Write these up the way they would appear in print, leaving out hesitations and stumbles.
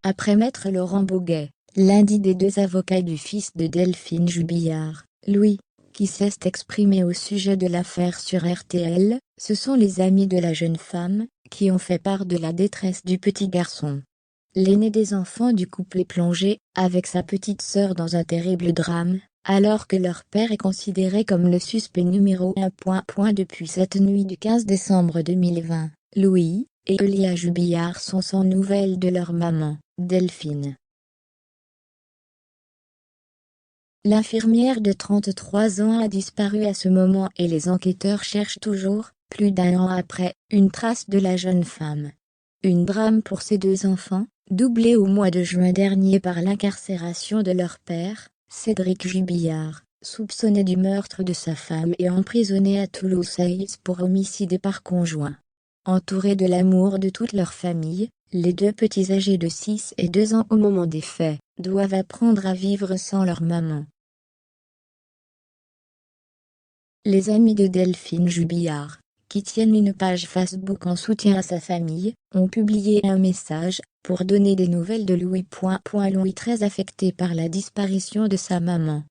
Après Maître Laurent Boguet, lundi des deux avocats du fils de Delphine Jubillard, Louis, qui s'est exprimé au sujet de l'affaire sur RTL, ce sont les amis de la jeune femme, qui ont fait part de la détresse du petit garçon. L'aîné des enfants du couple est plongé, avec sa petite sœur dans un terrible drame, alors que leur père est considéré comme le suspect numéro 1. Depuis cette nuit du 15 décembre 2020, Louis et Elia Jubillard sont sans nouvelles de leur maman, Delphine. L'infirmière de 33 ans a disparu à ce moment et les enquêteurs cherchent toujours, plus d'un an après, une trace de la jeune femme. Une drame pour ces deux enfants, doublé au mois de juin dernier par l'incarcération de leur père, Cédric Jubillard, soupçonné du meurtre de sa femme et emprisonné à Toulouse pour homicide par conjoint. Entourés de l'amour de toute leur famille, les deux petits âgés de 6 et 2 ans au moment des faits, doivent apprendre à vivre sans leur maman. Les amis de Delphine Jubillard, qui tiennent une page Facebook en soutien à sa famille, ont publié un message pour donner des nouvelles de Louis. Louis très affecté par la disparition de sa maman.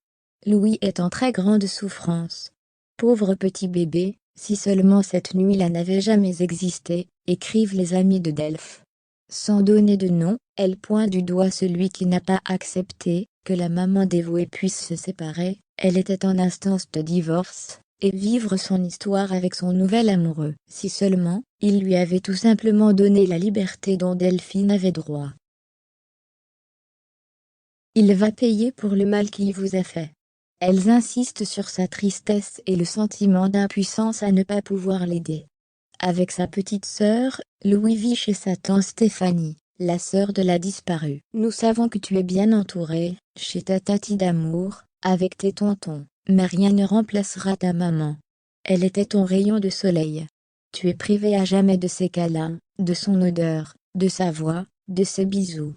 Louis est en très grande souffrance. Pauvre petit bébé, si seulement cette nuit-là n'avait jamais existé, écrivent les amis de Delph. Sans donner de nom, elle pointe du doigt celui qui n'a pas accepté que la maman dévouée puisse se séparer, elle était en instance de divorce, et vivre son histoire avec son nouvel amoureux. Si seulement, il lui avait tout simplement donné la liberté dont Delphine avait droit. Il va payer pour le mal qu'il vous a fait. Elles insistent sur sa tristesse et le sentiment d'impuissance à ne pas pouvoir l'aider. Avec sa petite sœur, Louis vit chez sa tante Stéphanie, la sœur de la disparue. Nous savons que tu es bien entouré, chez ta tati d'amour, avec tes tontons, mais rien ne remplacera ta maman. Elle était ton rayon de soleil. Tu es privé à jamais de ses câlins, de son odeur, de sa voix, de ses bisous.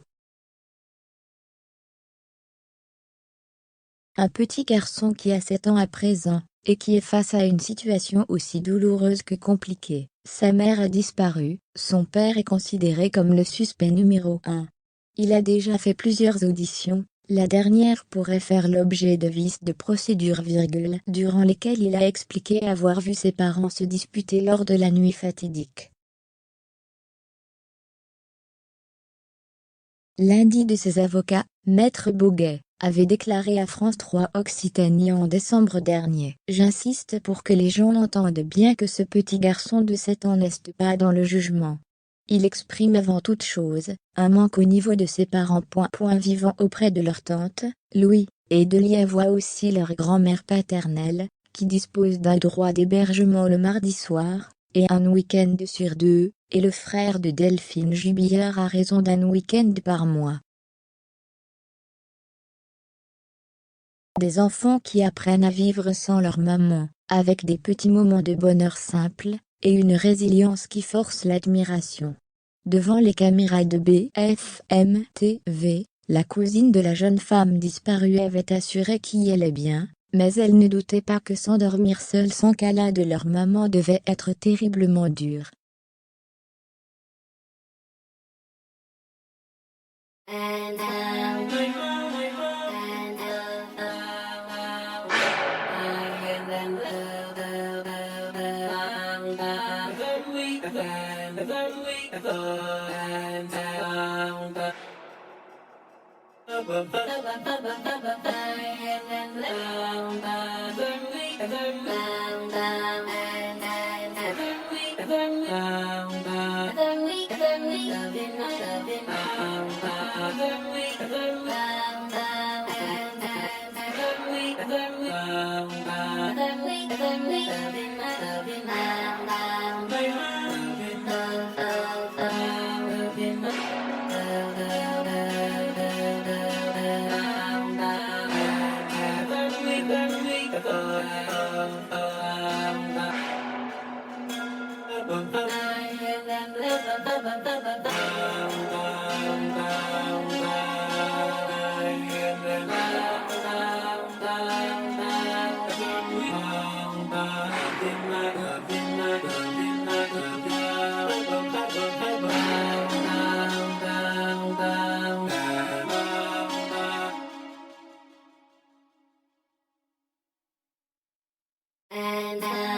Un petit garçon qui a 7 ans à présent, et qui est face à une situation aussi douloureuse que compliquée. Sa mère a disparu, son père est considéré comme le suspect numéro 1. Il a déjà fait plusieurs auditions, la dernière pourrait faire l'objet de vices de procédure, durant lesquels il a expliqué avoir vu ses parents se disputer lors de la nuit fatidique. L'un de ses avocats, Maître Boguet, avait déclaré à France 3 Occitanie en décembre dernier. J'insiste pour que les gens entendent bien que ce petit garçon de 7 ans n'est pas dans le jugement. Il exprime avant toute chose un manque au niveau de ses parents. Vivant auprès de leur tante, Louis, et Delia voit aussi leur grand-mère paternelle, qui dispose d'un droit d'hébergement le mardi soir, et un week-end sur 2, et le frère de Delphine Jubillard a raison d'un week-end par mois. Des enfants qui apprennent à vivre sans leur maman, avec des petits moments de bonheur simple, et une résilience qui force l'admiration. Devant les caméras de BFM TV, la cousine de la jeune femme disparue avait assuré qu'elle allait bien, mais elle ne doutait pas que s'endormir seule sans câlin de leur maman devait être terriblement dur. And